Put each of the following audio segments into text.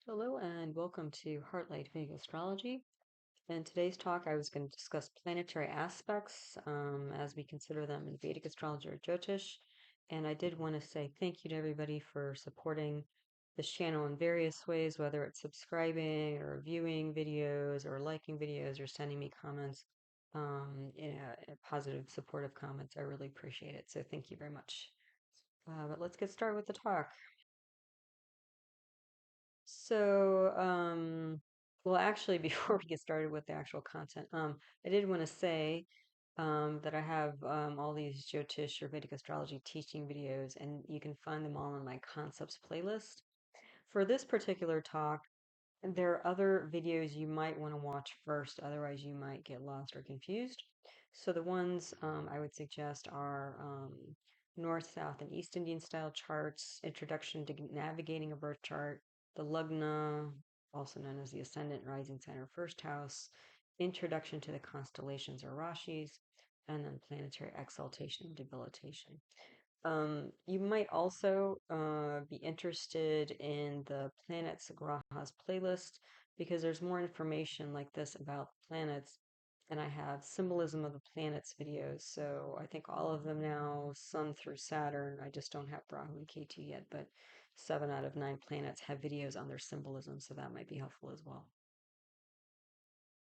Hello and welcome to Heartlight Vedic Astrology. In today's talk, I was going to discuss planetary aspects as we consider them in Vedic astrology or Jyotish. And I did want to say thank you to everybody for supporting this channel in various ways, whether it's subscribing or viewing videos or liking videos or sending me comments, positive, supportive comments. I really appreciate it. So thank you very much. But let's get started with the talk. So, well, actually, before we get started with the actual content, I did want to say that I have all these Jyotish or Vedic astrology teaching videos, and you can find them all in my concepts playlist. For this particular talk, there are other videos you might want to watch first, otherwise you might get lost or confused. So the ones I would suggest are North, South, and East Indian style charts, Introduction to Navigating a Birth Chart, the Lagna, also known as the Ascendant, Rising Sign, or First House, Introduction to the Constellations or Rashis, and then Planetary Exaltation and Debilitation. You might also be interested in the Planets Grahas playlist because there's more information like this about planets, and I have Symbolism of the Planets videos. So I think all of them now, Sun through Saturn. I just don't have Rahu and Ketu yet, but 7 out of 9 planets have videos on their symbolism, so that might be helpful as well.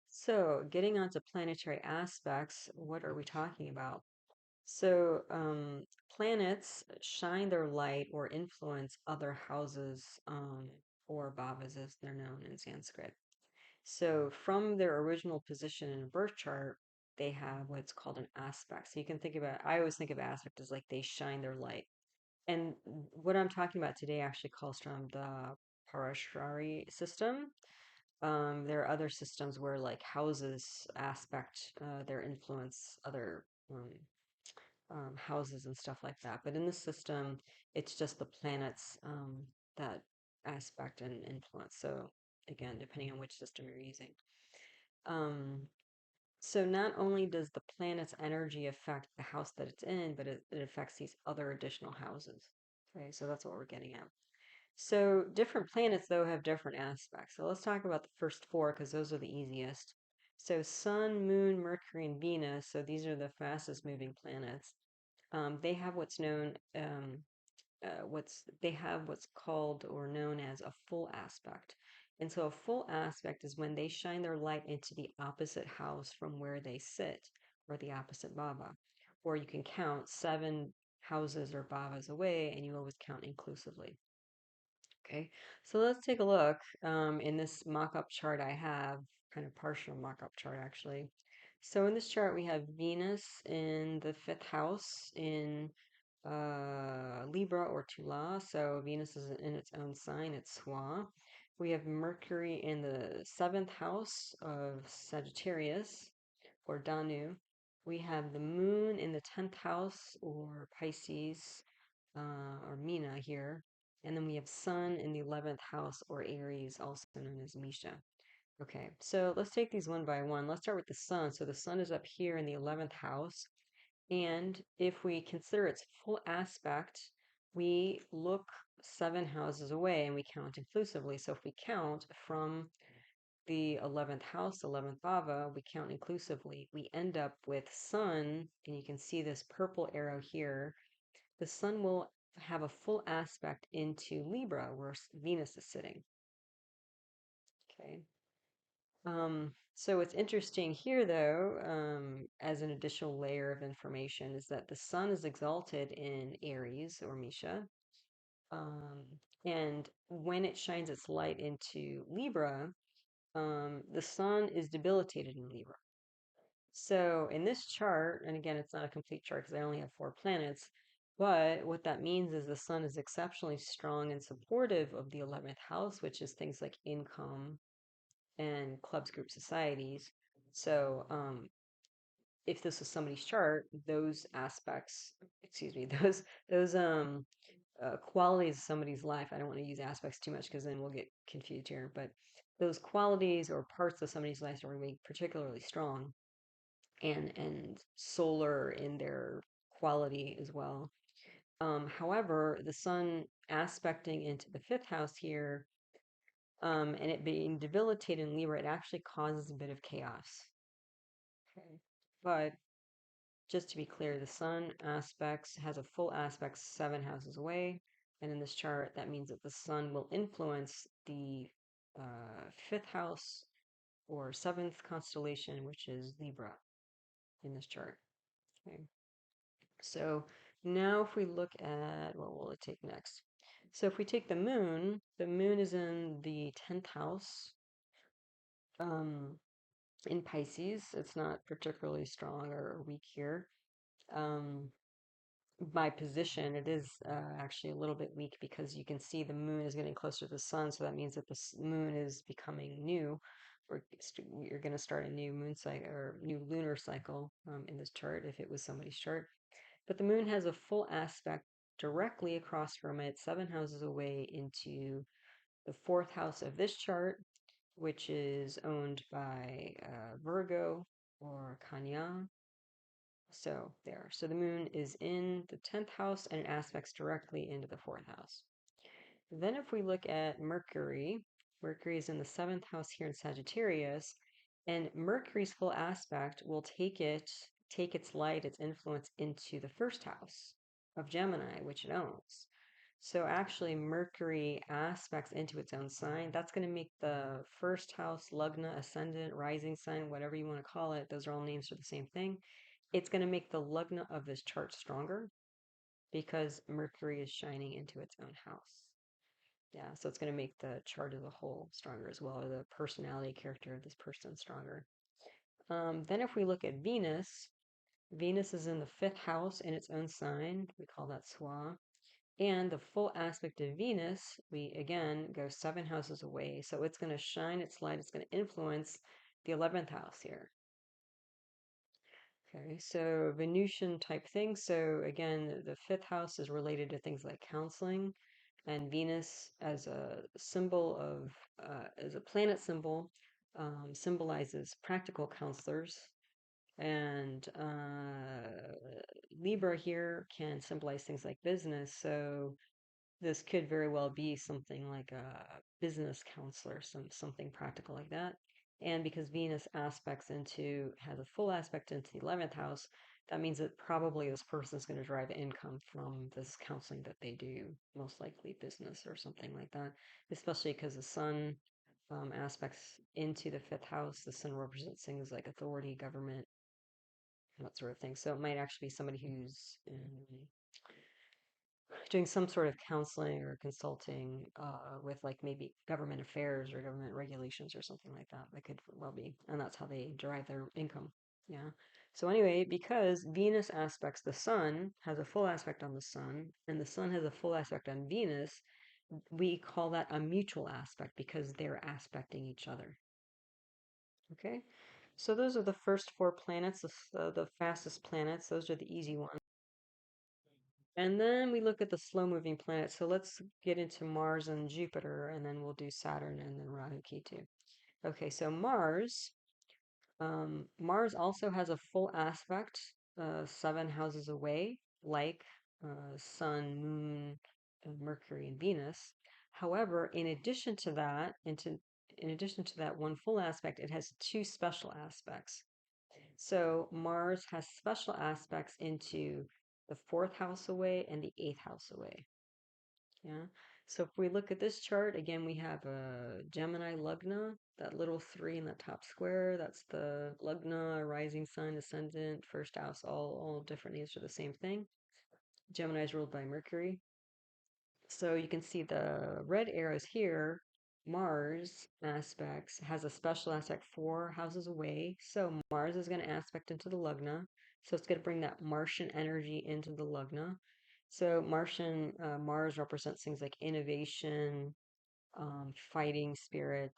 So, getting onto planetary aspects, what are we talking about? So, planets shine their light or influence other houses, or bhavas as they're known in Sanskrit. So, from their original position in a birth chart, they have what's called an aspect. So, you can think about, I always think of aspect as like they shine their light. And what I'm talking about today actually calls from the Parashari system. There are other systems where like houses aspect their influence other houses and stuff like that. But in the system, it's just the planets that aspect and influence. So again, depending on which system you're using. Um, so not only does the planet's energy affect the house that it's in, but it affects these other additional houses. Okay, so that's what we're getting at. So different planets though have different aspects. So let's talk about the first four because those are the easiest. So Sun, Moon, Mercury, and Venus. So these are the fastest moving planets. They have what's known what's they have what's called or known as a full aspect. And so a full aspect is when they shine their light into the opposite house from where they sit, or the opposite bhava. Or you can count 7 houses or bhavas away, and you always count inclusively. Okay, so let's take a look in this mock-up chart I have, kind of partial mock-up chart actually. So in this chart we have Venus in the 5th house in Libra or Tula. So Venus is in its own sign, it's Swa. We have Mercury in the 7th house of Sagittarius or Danu. We have the moon in the 10th house or Pisces or Mina here. And then we have Sun in the 11th house or Aries, also known as Misha. Okay, so let's take these one by one. Let's start with the Sun. So the Sun is up here in the 11th house. And if we consider its full aspect, we look 7 houses away and we count inclusively. So if we count from the 11th house, 11th bhava, we count inclusively. We end up with Sun, and you can see this purple arrow here. The Sun will have a full aspect into Libra, where Venus is sitting. Okay. So what's interesting here, though, as an additional layer of information, is that the Sun is exalted in Aries or Misha. Um, and when it shines its light into Libra, the Sun is debilitated in Libra. So in this chart, and again, it's not a complete chart because I only have 4 planets, but what that means is the Sun is exceptionally strong and supportive of the 11th house, which is things like income and clubs, groups, societies. So if this was somebody's chart, those aspects, excuse me, those qualities of somebody's life. I don't want to use aspects too much because then we'll get confused here. But those qualities or parts of somebody's life are going to be particularly strong and solar in their quality as well. However, the Sun aspecting into the 5th house here And it being debilitated in Libra, it actually causes a bit of chaos. Okay. But just to be clear, the sun aspects has a full aspect 7 houses away. And in this chart, that means that the sun will influence the fifth house or seventh constellation, which is Libra in this chart. Okay. So now if we look at what will it take next? So if we take the moon is in the 10th house in Pisces. It's not particularly strong or weak here. Um, by position, it is actually a little bit weak because you can see the moon is getting closer to the sun. So that means that the moon is becoming new. You're going to start a new moon cycle or new lunar cycle in this chart if it was somebody's chart. But the moon has a full aspect directly across from it, 7 houses away into the 4th house of this chart, which is owned by Virgo or Kanya. So there. So the moon is in the 10th house and it aspects directly into the 4th house. Then if we look at Mercury, Mercury is in the 7th house here in Sagittarius, and Mercury's full aspect will take its light, its influence into the 1st house of Gemini, which it owns. So actually Mercury aspects into its own sign. That's going to make the 1st house, Lagna, Ascendant, Rising sign, whatever you want to call it. Those are all names for the same thing. It's going to make the Lagna of this chart stronger because Mercury is shining into its own house. Yeah, so it's going to make the chart as a whole stronger as well, or the personality character of this person stronger. Then if we look at Venus, Venus is in the 5th house in its own sign. We call that Swa. And the full aspect of Venus, we again go 7 houses away. So it's going to shine its light. It's going to influence the 11th house here. Okay, so Venusian type thing. So again, the 5th house is related to things like counseling, and Venus as a symbol of, as a planet symbol, symbolizes practical counselors. And Libra here can symbolize things like business. So this could very well be something like a business counselor, something practical like that. And because Venus has a full aspect into the 11th house, that means that probably this person is going to derive income from this counseling that they do, most likely business or something like that, especially because the sun aspects into the 5th house. The sun represents things like authority, government, that sort of thing. So it might actually be somebody who's doing some sort of counseling or consulting with like maybe government affairs or government regulations or something like that. That could well be, and that's how they derive their income. Yeah. So anyway, because Venus aspects the sun, has a full aspect on the sun, and the sun has a full aspect on Venus, we call that a mutual aspect because they're aspecting each other. Okay. So those are the first 4 planets, the fastest planets. Those are the easy ones. And then we look at the slow moving planets. So let's get into Mars and Jupiter, and then we'll do Saturn and then Rahu Ketu. Okay, so Mars also has a full aspect, 7 houses away, like Sun, Moon, Mercury, and Venus. However, in addition to that one full aspect, it has 2 special aspects. So Mars has special aspects into the 4th house away and the 8th house away. Yeah. So if we look at this chart, again, we have a Gemini Lagna, that little 3 in the top square. That's the Lagna, rising sun, ascendant, 1st house, all different names for the same thing. Gemini is ruled by Mercury. So you can see the red arrows here. Mars aspects has a special aspect 4 houses away. So Mars is going to aspect into the Lagna. So it's going to bring that Martian energy into the Lagna. So Mars represents things like innovation, fighting spirit,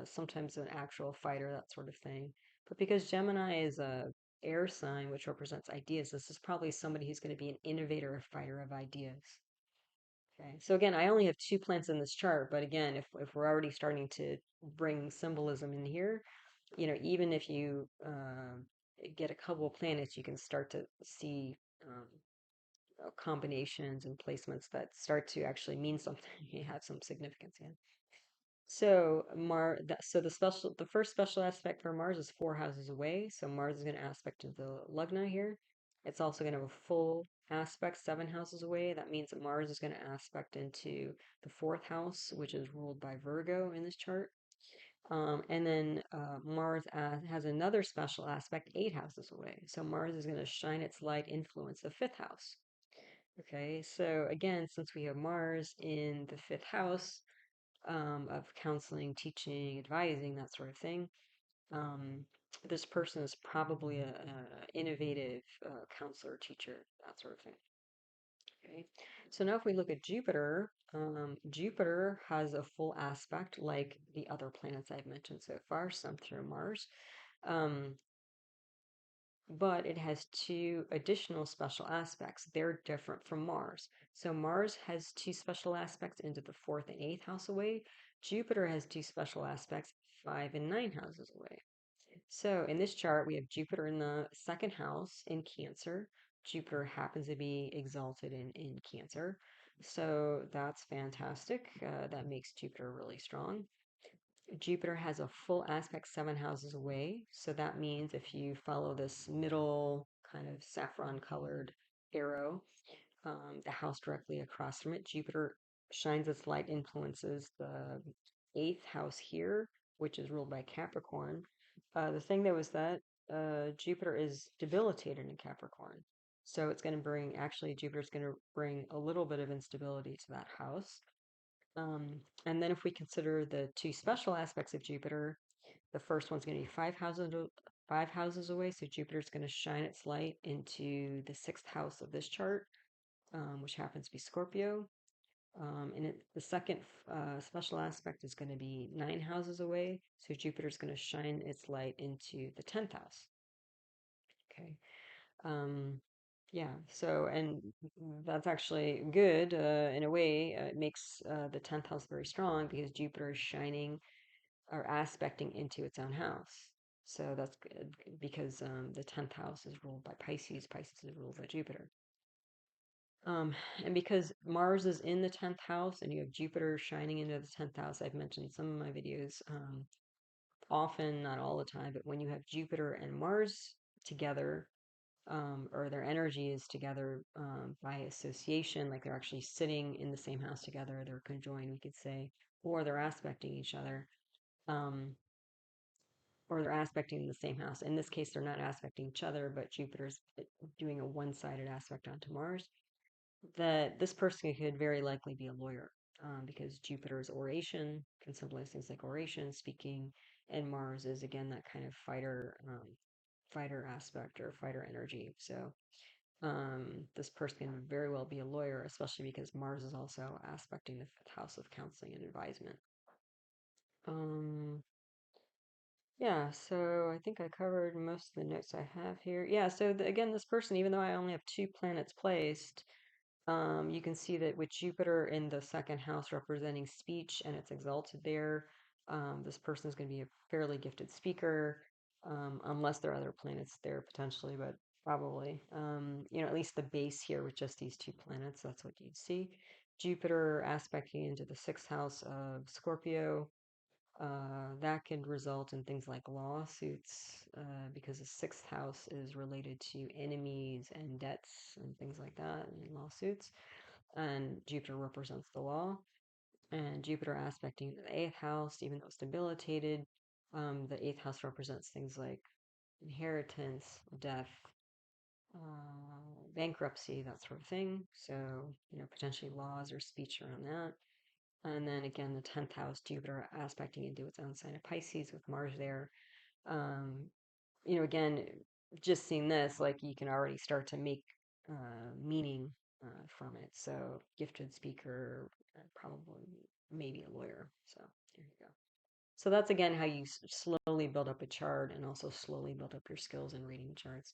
sometimes an actual fighter, that sort of thing. But because Gemini is a air sign, which represents ideas, this is probably somebody who's going to be an innovator or fighter of ideas. Okay, so again, I only have 2 plants in this chart, but again, if we're already starting to bring symbolism in here, even if you get a couple of planets, you can start to see combinations and placements that start to actually mean something, have some significance. Yeah. The first special aspect for Mars is 4 houses away. So Mars is going to aspect to the Lagna here. It's also going to have a full aspect 7 houses away. That means that Mars is going to aspect into the fourth house, which is ruled by Virgo in this chart. And then Mars has another special aspect 8 houses away. So Mars is going to shine its light, influence the fifth house. Okay, so again, since we have Mars in the fifth house, of counseling, teaching, advising, that sort of thing. Um, this person is probably a innovative counselor, teacher, that sort of thing. Okay, so now if we look at Jupiter, Jupiter has a full aspect like the other planets I've mentioned so far, Sun through Mars. Um, but it has two additional special aspects. They're different from Mars. So Mars has two special aspects into the fourth and eighth house away. Jupiter has two special aspects, 5 and 9 houses away. So in this chart, we have Jupiter in the second house in Cancer. Jupiter happens to be exalted in Cancer. So that's fantastic. That makes Jupiter really strong. Jupiter has a full aspect 7 houses away. So that means if you follow this middle kind of saffron colored arrow, the house directly across from it, Jupiter shines its light, influences the eighth house here, which is ruled by Capricorn. The thing though is that Jupiter is debilitated in Capricorn. So it's going to bring, actually, Jupiter's going to bring a little bit of instability to that house. And then if we consider the two special aspects of Jupiter, the first one's going to be 5 houses away. So Jupiter's going to shine its light into the sixth house of this chart, which happens to be Scorpio. The second special aspect is going to be 9 houses away. So Jupiter's going to shine its light into the 10th house. Okay. Um, yeah, so, and that's actually good in a way. It makes the 10th house very strong because Jupiter is shining or aspecting into its own house. So that's good because the 10th house is ruled by Pisces. Pisces is ruled by Jupiter. And because Mars is in the 10th house and you have Jupiter shining into the 10th house, I've mentioned some of my videos, often, not all the time, but when you have Jupiter and Mars together, or their energy is together by association, like they're actually sitting in the same house together, they're conjoined, we could say, or they're aspecting each other, um, or they're aspecting the same house. In this case, they're not aspecting each other, but Jupiter's doing a one-sided aspect onto Mars. That this person could very likely be a lawyer because Jupiter's oration can symbolize things like oration, speaking, and Mars is again that kind of fighter aspect or fighter energy. So this person can very well be a lawyer, especially because Mars is also aspecting the fifth house of counseling and advisement. Um, yeah, so I think I covered most of the notes I have here. Yeah, so again, this person, even though I only have 2 planets placed, you can see that with Jupiter in the second house representing speech and it's exalted there, this person is going to be a fairly gifted speaker, unless there are other planets there potentially, but probably. At least the base here with just these 2 planets, that's what you'd see. Jupiter aspecting into the sixth house of Scorpio. That could result in things like lawsuits, because the sixth house is related to enemies and debts and things like that, and lawsuits. And Jupiter represents the law. And Jupiter aspecting the eighth house, even though it's debilitated, the eighth house represents things like inheritance, death, bankruptcy, that sort of thing. So, potentially laws or speech around that. And then again, the 10th house, Jupiter aspecting into its own sign of Pisces with Mars there. Um, again, just seeing this, like you can already start to make meaning from it. So, gifted speaker, probably maybe a lawyer. So, there you go. So, that's again how you slowly build up a chart and also slowly build up your skills in reading charts.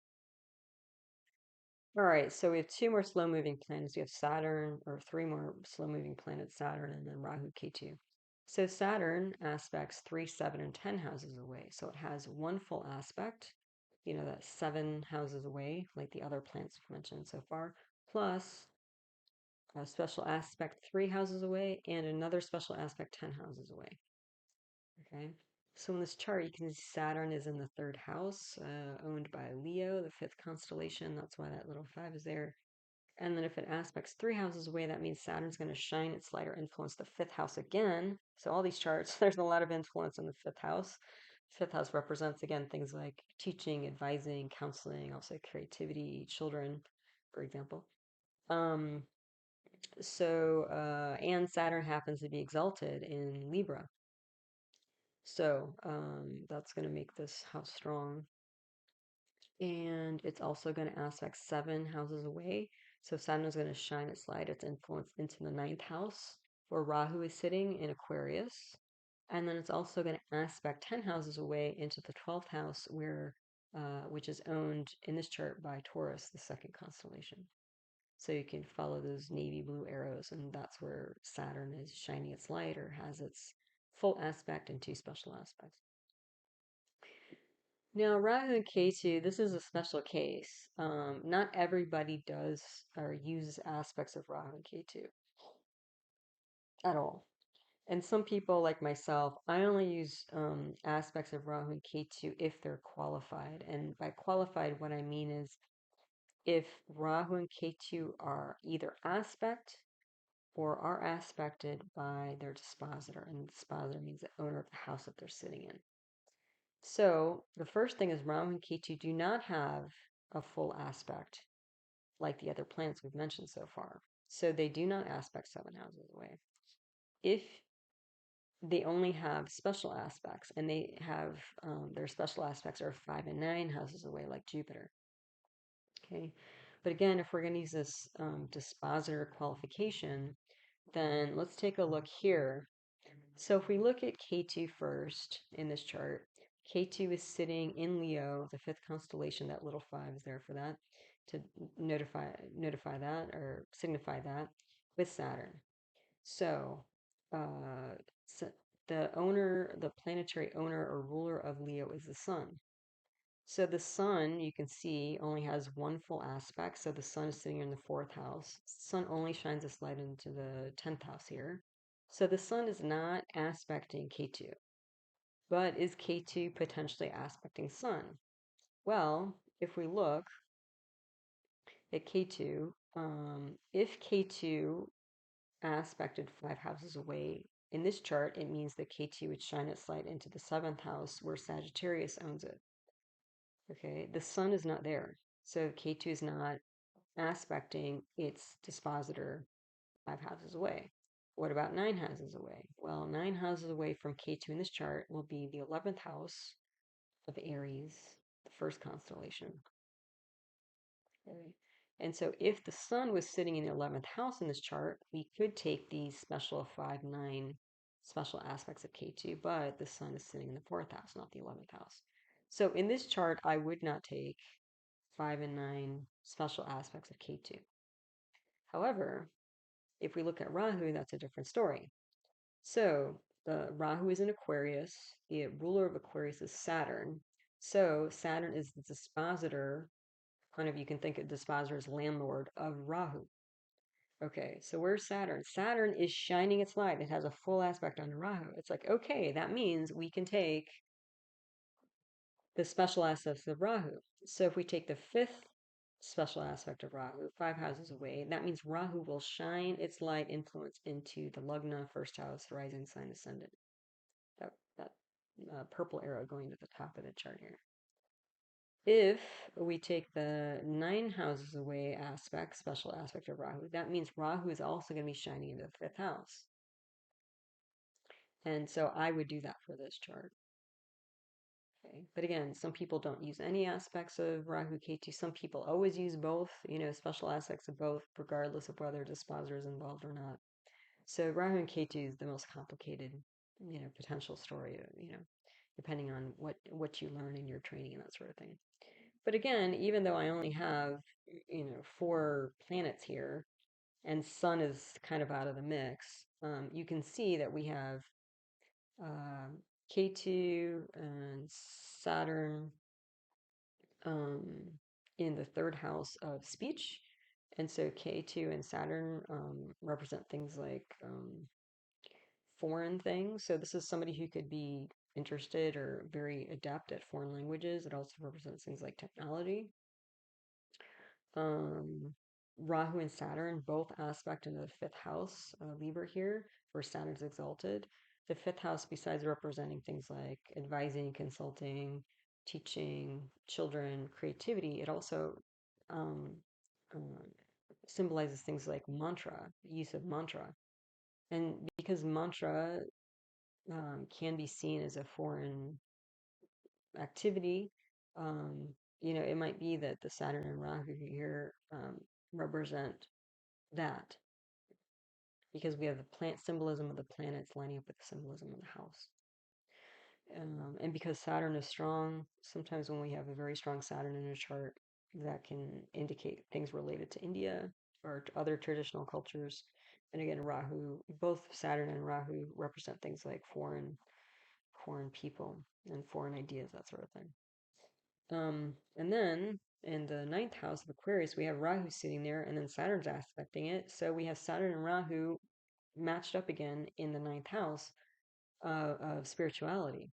All right, so we have 2 more slow-moving planets. We have Saturn, or 3 more slow-moving planets, Saturn, and then Rahu Ketu. So Saturn aspects 3, 7, and 10 houses away. So it has one full aspect, that's 7 houses away, like the other planets we've mentioned so far, plus a special aspect 3 houses away and another special aspect 10 houses away. Okay. So in this chart, you can see Saturn is in the third house, owned by Leo, the fifth constellation. That's why that little five is there. And then if it aspects three houses away, that means Saturn's going to shine its light or influence the fifth house again. So all these charts, there's a lot of influence in the fifth house. Fifth house represents, again, things like teaching, advising, counseling, also creativity, children, for example. Um, and Saturn happens to be exalted in Libra. So that's going to make this house strong. And it's also going to aspect seven houses away. So Saturn is going to shine its light, its influence into the ninth house, where Rahu is sitting in Aquarius. And then it's also going to aspect 10 houses away into the 12th house, which is owned in this chart by Taurus, the second constellation. So you can follow those navy blue arrows, and that's where Saturn is shining its light or has its full aspect and two special aspects. Now, Rahu and Ketu, this is a special case. Not everybody does or uses aspects of Rahu and Ketu at all. And some people, like myself, I only use aspects of Rahu and Ketu if they're qualified. And by qualified, what I mean is if Rahu and Ketu are either aspect or are aspected by their dispositor. And dispositor means the owner of the house that they're sitting in. So the first thing is Rahu and Ketu do not have a full aspect like the other planets we've mentioned so far. So they do not aspect seven houses away. If they only have special aspects, and they have their special aspects are 5 and 9 houses away, like Jupiter. Okay, but again, if we're going to use this dispositor qualification, then let's take a look here. So if we look at K2 first in this chart, K2 is sitting in Leo, the fifth constellation. That little five is there for that, to notify that or signify that with Saturn. So, so the planetary owner or ruler of Leo is the sun. So the sun, you can see, only has one full aspect. So the sun is sitting in the fourth house. Sun only shines its light into the 10th house here. So the sun is not aspecting K2, but is K2 potentially aspecting sun? Well, if we look at K2, if K2 aspected 5 houses away in this chart, it means that K2 would shine its light into the 7th house where Sagittarius owns it. Okay, the sun is not there. So K2 is not aspecting its dispositor 5 houses away. What about 9 houses away? Well, 9 houses away from K2 in this chart will be the 11th house of Aries, the first constellation. Okay. And so if the sun was sitting in the 11th house in this chart, we could take these special 5, 9 special aspects of K2, but the sun is sitting in the 4th house, not the 11th house. So in this chart, I would not take 5 and 9 special aspects of K2. However, if we look at Rahu, that's a different story. So the Rahu is in Aquarius. The ruler of Aquarius is Saturn. So Saturn is the dispositor, kind of you can think of dispositor as landlord of Rahu. Okay, so where's Saturn? Saturn is shining its light. It has a full aspect on Rahu. It's like, okay, that means we can take the special aspects of Rahu. So if we take the fifth special aspect of Rahu, 5 houses away, that means Rahu will shine its light influence into the Lagna, first house, rising sign, ascendant. That purple arrow going to the top of the chart here. If we take the 9 houses away aspect, special aspect of Rahu, that means Rahu is also going to be shining into the fifth house. And so I would do that for this chart. Okay. But again, some people don't use any aspects of Rahu Ketu. Some people always use both, special aspects of both, regardless of whether dispositor is involved or not. So Rahu and Ketu is the most complicated, potential story, depending on what you learn in your training and that sort of thing. But again, even though I only have, 4 planets here, and Sun is kind of out of the mix, you can see that we have K2 and Saturn um, in the third house of speech. And so K2 and Saturn represent things like foreign things. So this is somebody who could be interested or very adept at foreign languages. It also represents things like technology. Um, Rahu and Saturn both aspect into the fifth house, Libra here, where Saturn's exalted. The fifth house, besides representing things like advising, consulting, teaching, children, creativity, it also um, uh, symbolizes things like mantra, use of mantra. And because mantra can be seen as a foreign activity, um, it might be that the Saturn and Rahu here represent that because we have the plant symbolism of the planets lining up with the symbolism of the house. And because Saturn is strong, sometimes when we have a very strong Saturn in a chart, that can indicate things related to India or to other traditional cultures. And again, Rahu, both Saturn and Rahu represent things like foreign people and foreign ideas, that sort of thing. And then in the ninth house of Aquarius, we have Rahu sitting there, and then Saturn's aspecting it. So we have Saturn and Rahu matched up again in the ninth house of spirituality.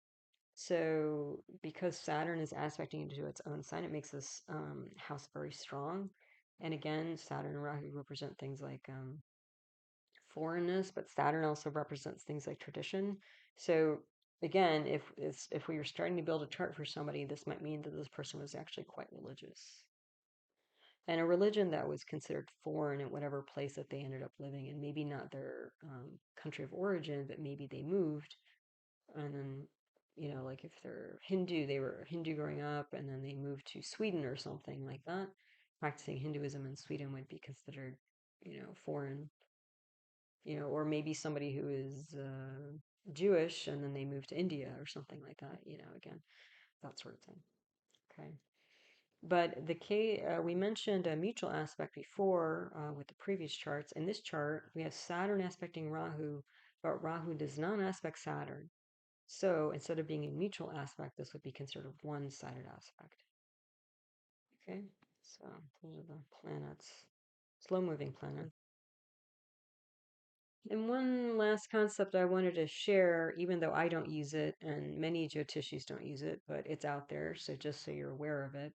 So because Saturn is aspecting into its own sign, it makes this house very strong. And again, Saturn and Rahu represent things like foreignness, but Saturn also represents things like tradition. So again, if we were starting to build a chart for somebody, this might mean that this person was actually quite religious. And a religion that was considered foreign in whatever place that they ended up living in, maybe not their country of origin, but maybe they moved. And then, like if they're Hindu, they were Hindu growing up, and then they moved to Sweden or something like that. Practicing Hinduism in Sweden would be considered, foreign, or maybe somebody who is Jewish and then they move to India or something like that, again, that sort of thing. Okay. But we mentioned a mutual aspect before with the previous charts. In this chart, we have Saturn aspecting Rahu, but Rahu does not aspect Saturn. So instead of being a mutual aspect, this would be considered a one-sided aspect. Okay, so those are the planets, slow-moving planets. And one last concept I wanted to share, even though I don't use it and many Jyotishis don't use it, but it's out there, so just so you're aware of it.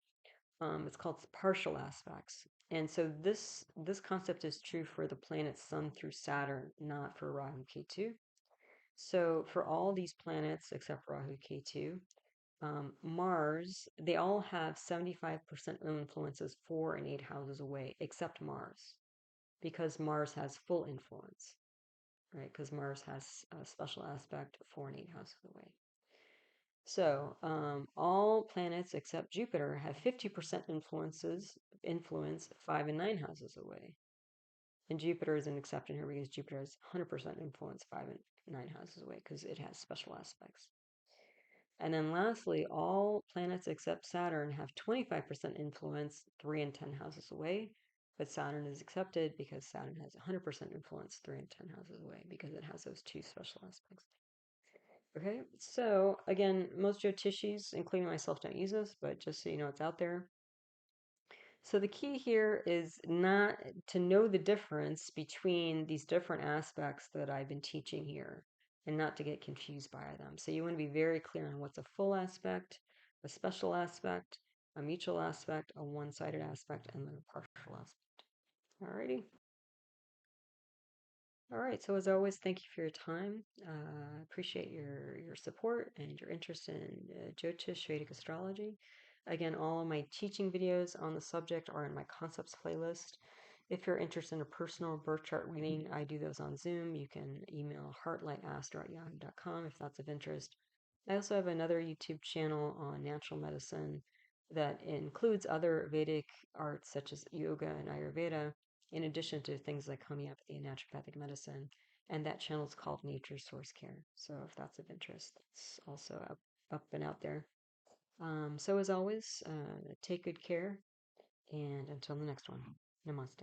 It's called partial aspects. And so this concept is true for the planets Sun through Saturn, not for Rahu Ketu. So for all these planets except Rahu Ketu, Mars, they all have 75% influences 4 and 8 houses away, except Mars, because Mars has full influence, right? Because Mars has a special aspect 4 and 8 houses away. So all planets except Jupiter have 50% influence 5 and 9 houses away. And Jupiter is an exception here because Jupiter has 100% influence 5 and 9 houses away because it has special aspects. And then lastly, all planets except Saturn have 25% influence 3 and 10 houses away. But Saturn is accepted because Saturn has 100% influence 3 and 10 houses away because it has those two special aspects. Okay, so again, most Jyotishis, including myself, don't use this, but just so you know, it's out there. So the key here is not to know the difference between these different aspects that I've been teaching here and not to get confused by them. So you want to be very clear on what's a full aspect, a special aspect, a mutual aspect, a one-sided aspect, and then a partial aspect. Alrighty. All right. So as always, thank you for your time. Appreciate your support and your interest in Jyotish Vedic Astrology. Again, all of my teaching videos on the subject are in my concepts playlist. If you're interested in a personal birth chart reading, I do those on Zoom. You can email heartlightastro@yahoo.com if that's of interest. I also have another YouTube channel on natural medicine that includes other Vedic arts such as yoga and Ayurveda, in addition to things like homeopathy and naturopathic medicine. And that channel is called Nature Source Care. So if that's of interest, it's also up and out there. So as always, take good care, and until the next one, namaste.